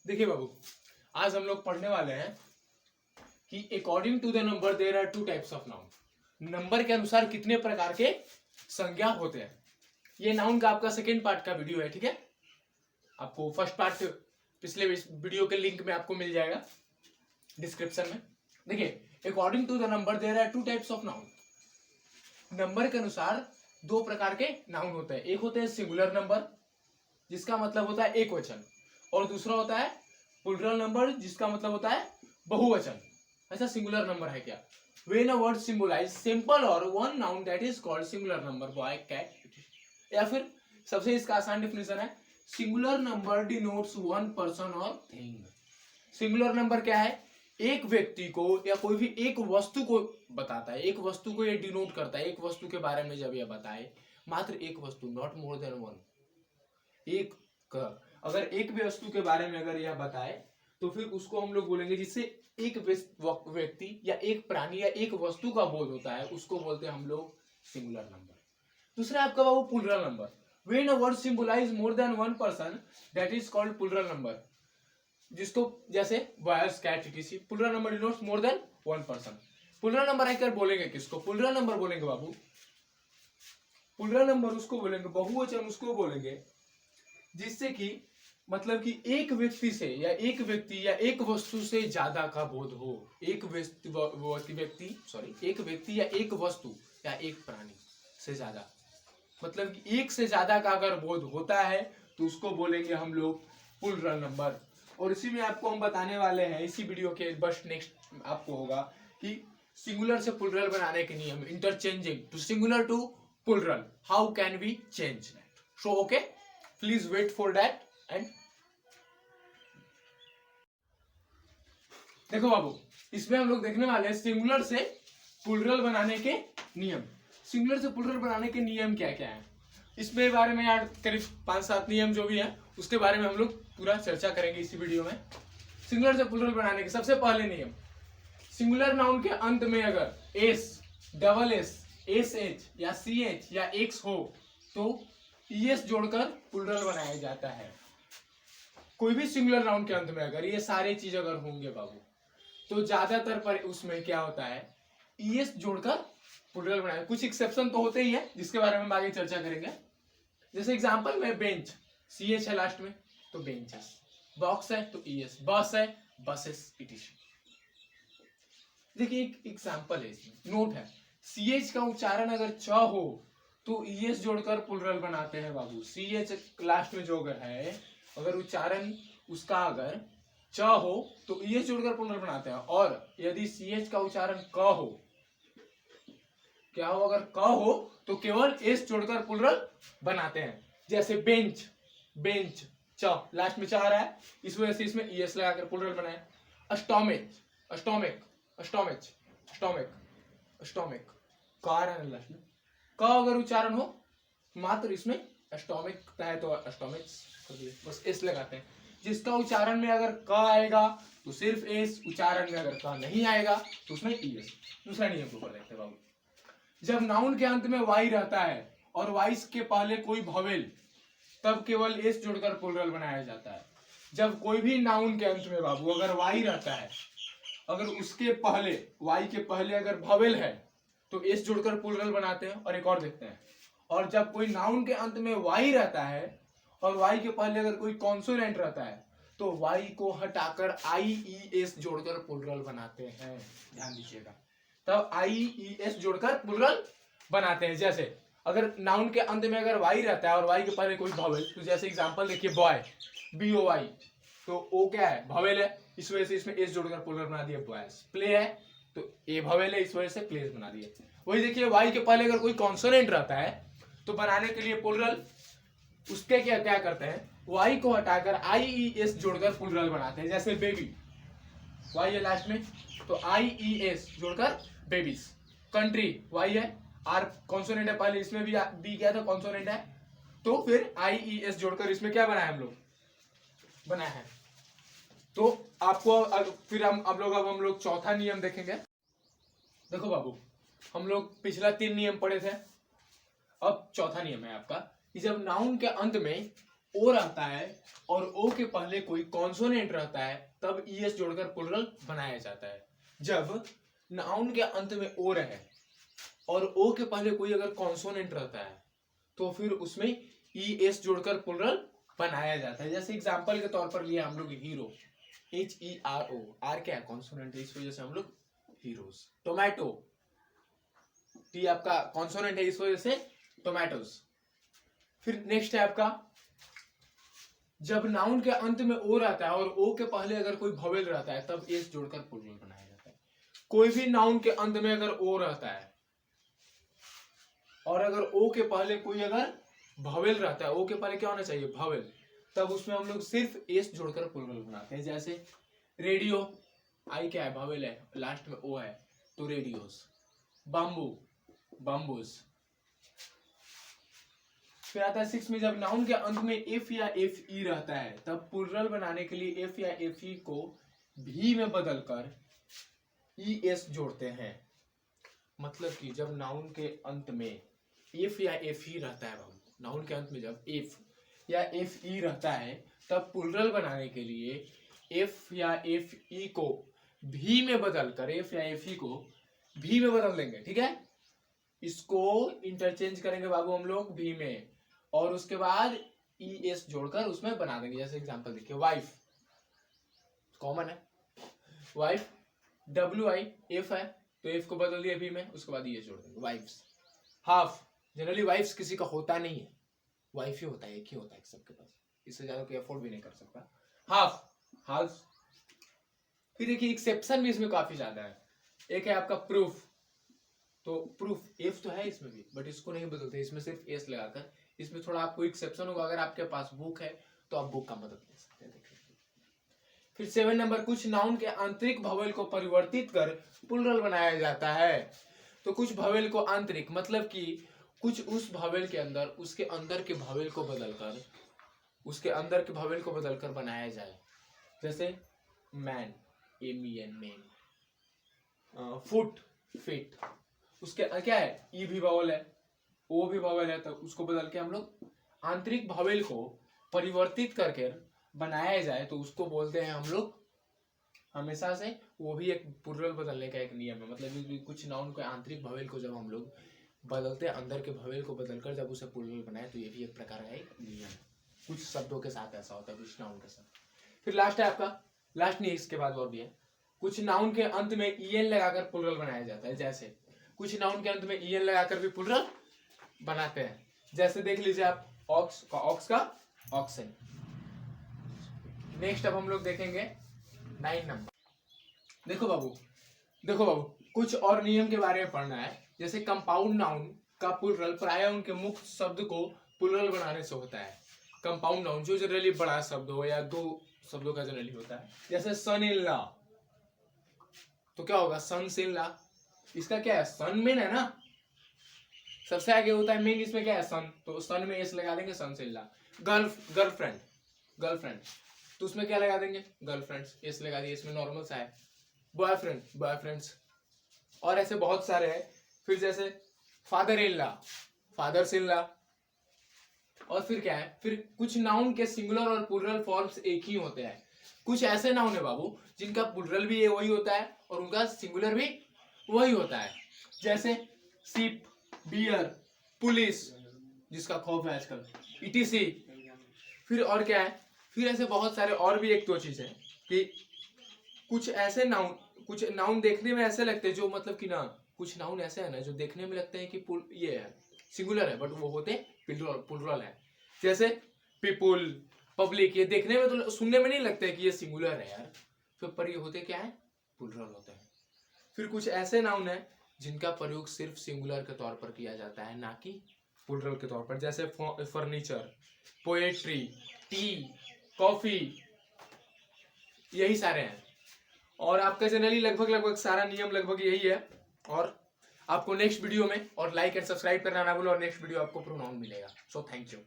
देखिए बाबू, आज हम लोग पढ़ने वाले हैं कि according to the number there are two types of noun. नंबर के अनुसार कितने प्रकार के संज्ञा होते हैं। ये नाउन का आपका सेकेंड पार्ट का वीडियो है, ठीक है। आपको फर्स्ट पार्ट पिछले वीडियो के लिंक में आपको मिल जाएगा डिस्क्रिप्शन में। देखिए, according to the number there are two types of noun. नंबर के अनुसार दो प्रकार के नाउन होते हैं। एक होते हैं सिंगुलर नंबर, जिसका मतलब होता है एक वचन, और दूसरा होता है प्लूरल नंबर, जिसका मतलब होता है बहुवचन। ऐसा सिंगुलर नंबर है क्या? When a word symbolize simple or one noun that is called singular number, boy, cat, या फिर सबसे इसका आसान डेफिनेशन है singular number denotes one person और थिंग। सिंगुलर नंबर क्या है? एक व्यक्ति को या कोई भी एक वस्तु को बताता है, एक वस्तु को ये डिनोट करता है। एक वस्तु के बारे में जब ये बताए, मात्र एक वस्तु, नॉट मोर देन वन। एक अगर एक वस्तु के बारे में अगर यह बताए तो फिर उसको हम लोग बोलेंगे, जिससे एक व्यक्ति या एक प्राणी या एक वस्तु का बोध होता है, उसको बोलते हैं हम लोग सिंगुलर नंबर। दूसरा आपका वो plural number. When a word symbolize more than one person, that is called plural number. जिसको जैसे boys, cat, etc, plural number denotes more than one person. Plural number आकर बोलेंगे किसको? प्लूरल नंबर बोलेंगे बाबू। Plural number उसको बोलेंगे, बहुवचन उसको बोलेंगे जिससे कि मतलब कि एक व्यक्ति से या एक व्यक्ति या एक वस्तु से ज्यादा का बोध हो। एक व्यक्ति या एक वस्तु या एक प्राणी से ज्यादा, मतलब कि एक से ज्यादा का अगर बोध होता है तो उसको बोलेंगे हम लोग प्लूरल नंबर। और इसी में आपको हम बताने वाले हैं, इसी वीडियो के बस नेक्स्ट आपको होगा कि सिंगुलर से प्लूरल बनाने के नियम, interchanging to singular to plural, how can we change that. So okay, please wait for that. And देखो बाबू, इसमें हम लोग देखने वाले हैं सिंगुलर से प्लूरल बनाने के नियम। सिंगुलर से प्लूरल बनाने के नियम क्या क्या है, इसमें बारे में यार करीब 5-7 नियम जो भी है उसके बारे में हम लोग पूरा चर्चा करेंगे इसी वीडियो में। सिंगुलर से प्लूरल बनाने के सबसे पहले नियम, सिंगुलर नाउन के अंत में अगर S, double S, S H या सी एच या एक्स हो तो ईएस जोड़कर प्लूरल बनाया जाता है। कोई भी सिंगुलर नाउन के अंत में अगर ये सारे चीज अगर होंगे बाबू, तो ज्यादातर पर उसमें क्या होता है, ईएस जोड़कर प्लूरल बनाया। कुछ एक्सेप्शन तो होते ही है जिसके बारे में हम आगे चर्चा करेंगे। जैसे एग्जांपल में बेंच, सी एच है लास्ट में तो बेंचेस, बॉक्स है तो ईएस, बस है बसेस, इटीसी। देखिए एक एग्जांपल है, इसमें नोट है, सी एच का उच्चारण अगर च हो तो ईएस जोड़कर प्लूरल बनाते हैं बाबू। सी एच लास्ट में जो अगर है, अगर उच्चारण उसका अगर च हो तो ईएस जोड़कर प्लूरल बनाते हैं। और यदि सी एच का उच्चारण क हो, क्या हो, अगर क हो तो केवल एस जोड़कर प्लूरल बनाते हैं। जैसे बेंच, बेंच, च लास्ट में च आ रहा है, इस वजह से इसमें ईएस लगाकर प्लूरल बनाए। स्टोमेक, स्टोमेक, स्टोमेच, स्टोमेक, स्टोमेक, क आ रहा है लास्ट में, क अगर उच्चारण हो मात्र इसमें स्टोमिक है तो स्टोमिक, बस एस लगाते हैं। जिसका उच्चारण में अगर क आएगा तो सिर्फ एस, उच्चारण में अगर क नहीं आएगा तो उसमें ईएस। दूसरा नियम को ऊपर देखते हैं बाबू, जब नाउन के अंत में वाई रहता है और वाई के पहले कोई भवेल, तब केवल एस जोड़कर प्लूरल बनाया जाता है। जब कोई भी नाउन के अंत में बाबू अगर वाई रहता है, अगर उसके पहले, वाई के पहले अगर भवेल है तो एस जोड़कर प्लूरल बनाते हैं। और एक और देखते हैं, और जब कोई नाउन के अंत में वाई रहता है और वाई के पहले अगर कोई कॉन्सोनेंट रहता है तो वाई को हटाकर आई ई एस जोड़कर प्लूरल बनाते हैं। ध्यान दीजिएगा, तब आई ई एस जोड़कर प्लूरल बनाते हैं। जैसे अगर नाउन के अंत में अगर वाई रहता है और वाई के पहले कोई भवेल, तो जैसे एग्जांपल देखिए बॉय, बी ओ वाई, तो ओ क्या है, भवेल है, इस वजह से इसमें एस जोड़कर प्लूरल बना दिया बॉयज। प्ले है तो ए भवेल है, इस वजह से प्लेस बना दिए। वही देखिए वाई के पहले अगर कोई कॉन्सोनेंट रहता है तो बनाने के लिए प्लूरल उसके क्या क्या करते हैं, वाई को हटाकर आई ई एस जोड़कर प्लूरल बनाते हैं। जैसे बेबी, वाई है लास्ट में तो आई ई एस जोड़कर बेबीज। कंट्री, वाई है, आर कॉन्सोनेंट है पहले, इसमें भी बी क्या था, कॉन्सोनेंट है, तो फिर आई ई एस जोड़कर इसमें क्या बनाया हम लोग, बनाया है। तो आपको फिर हम लोग चौथा नियम देखेंगे। देखो बाबू, हम लोग पिछला 3 नियम पढ़े थे, अब चौथा नियम है आपका कि जब नाउन के अंत में ओ रहता है और ओ के पहले कोई कॉन्सोनेंट रहता है तब ईएस जोड़कर प्लुरल बनाया जाता है। जब नाउन के अंत में ओ रहे और ओ के पहले कोई अगर कॉन्सोनेंट रहता है तो फिर उसमें ईएस जोड़कर प्लुरल बनाया जाता है। जैसे एग्जांपल के तौर पर लिया हम लोग हीरो, HERO, आर क्या है कॉन्सोनेंट है, इस वजह से हम लोग हीरोज। टोमेटो, टी आपका कॉन्सोनेंट है, इस वजह से टोमेटोज। फिर नेक्स्ट है आपका जब नाउन के अंत में ओ रहता है और ओ के पहले अगर कोई भवेल रहता है तब एस जोड़कर प्लुरल बनाया जाता है। कोई भी नाउन के अंत में अगर ओ रहता है और अगर ओ के पहले कोई अगर भवेल रहता है, ओ के पहले क्या होना चाहिए, भवेल, तब उसमें हम लोग सिर्फ एस जोड़कर प्लुरल बनाते हैं। जैसे रेडियो, आई क्या है, भवेल है, लास्ट में ओ है तो रेडियोस। बाम्बू, बाम्बूज। फिर आता है 6 में जब नाउन के अंत में एफ या एफ ई रहता है तब प्लुरल बनाने के लिए एफ या एफ ई को भी में बदलकर ई एस जोड़ते हैं। मतलब कि जब नाउन के अंत में एफ या एफ ई रहता है, नाउन के अंत में जब एफ या एफ ई रहता है तब प्लुरल बनाने के लिए एफ या एफ ई को भी में बदलकर, एफ या एफ ई को भी में बदल देंगे, ठीक है। इसको इंटरचेंज करेंगे बाबू हम लोग भी में, और उसके बाद ई एस जोड़कर उसमें बना देंगे। जैसे एग्जांपल देखिए, वाइफ कॉमन है, वाइफ डब्ल्यू आई एफ है तो एफ को बदल दिया भी में, उसके बाद ई एस जोड़ देंगे, वाइफ्स। हाफ, जनरली वाइफ्स किसी का होता नहीं है, वाइफ ही होता है, एक ही होता है सबके पास, इससे ज्यादा कोई अफोर्ड भी नहीं कर सकता। Half, half. फिर देखिए एक्सेप्शन भी इसमें काफी ज्यादा है। एक है आपका प्रूफ, तो प्रूफ एफ तो है इसमें भी बट इसको नहीं बदलते, इसमें सिर्फ एस लगाकर। इसमें थोड़ा आपको एक्सेप्शन होगा, अगर आपके पास बुक है तो आप बुक का मदद ले सकते हैं। फिर 7 नंबर, कुछ नाउन के आंतरिक भवेल को परिवर्तित कर प्लुरल बनाया जाता है। तो कुछ भवेल को आंतरिक मतलब कि कुछ उस भवेल के अंदर, उसके अंदर के भवेल को बदलकर, उसके अंदर के भवेल को बदलकर बनाया जाए। जैसे man, MEN man, foot, fit, उसके क्या है, ई भी भवेल है, ओ भी भवेल है, तो उसको बदल के हम लोग आंतरिक भवेल को परिवर्तित करके बनाया जाए तो उसको बोलते हैं हम लोग हमेशा से, वो भी एक प्लुरल बदलने का एक नियम है। मतलब कुछ नाउन के आंतरिक भवेल को जब हम लोग बदलते हैं, अंदर के भवेल को बदलकर जब उसे प्लुरल बनाए, तो ये भी एक प्रकार का एक नियम है। कुछ शब्दों के साथ ऐसा होता है, कुछ नाउन के साथ। फिर लास्ट है आपका, लास्ट नहीं इसके बाद और भी है, कुछ नाउन के अंत में EN लगाकर प्लुरल बनाया जाता है। जैसे कुछ नाउन के अंत में EN लगाकर भी प्लुरल बनाते हैं। जैसे देख लीजिए आप, ऑक्स का ऑक्सन। नेक्स्ट अब हम लोग देखेंगे 9 नंबर। देखो बाबू कुछ और नियम के बारे में पढ़ना है। जैसे कंपाउंड नाउन का प्लुरल प्राय उनके मुख्य शब्द को प्लुरल बनाने से होता है। कंपाउंड नाउन जो जनरली बड़ा शब्द हो या दो शब्दों का जनरली होता है, जैसे सन इन लॉ, तो क्या होगा, सन्स इन लॉ। इसका क्या है, सन मेन है ना, सबसे आगे होता है मेन, इसमें क्या है सन, तो सन में एस लगा देंगे, सन्स इन लॉ। गर्लफ्रेंड, तो उसमें क्या लगा देंगे, गर्लफ्रेंड्स, एस लगा दिए, इसमें नॉर्मल सा है। बॉयफ्रेंड्स, और ऐसे बहुत सारे हैं। फिर जैसे father in law, fathers in law. और फिर क्या है, फिर कुछ नाउन के सिंगुलर और प्लुरल फॉर्म्स एक ही होते हैं। कुछ ऐसे नाउन है बाबू जिनका प्लुरल भी वही होता है और उनका सिंगुलर भी वही होता है। जैसे शिप, बियर, पुलिस, जिसका खौफ है आजकल, ETC। फिर और क्या है, फिर ऐसे बहुत सारे और भी एक दो चीजें कि कुछ ऐसे नाउन, कुछ नाउन देखने में ऐसे लगते हैं जो मतलब कि ना, कुछ नाउन ऐसे है ना जो देखने में लगते हैं कि ये है सिंगुलर है बट वो होते प्लुरल है। जैसे पीपुल, पब्लिक, ये देखने में तो सुनने में नहीं लगता है कि ये सिंगुलर है यार, तो पर ये होते क्या है, प्लुरल होते हैं। फिर कुछ ऐसे नाउन है जिनका प्रयोग सिर्फ सिंगुलर के तौर पर किया जाता है, ना कि प्लुरल के तौर पर। जैसे फर्नीचर, पोएट्री, टी, कॉफी, यही सारे हैं। और आपका जनरली लगभग सारा नियम लगभग यही है। और आपको नेक्स्ट वीडियो में और लाइक एंड सब्सक्राइब करना ना भूलो, और नेक्स्ट वीडियो आपको प्रोनाउन मिलेगा। So thank you.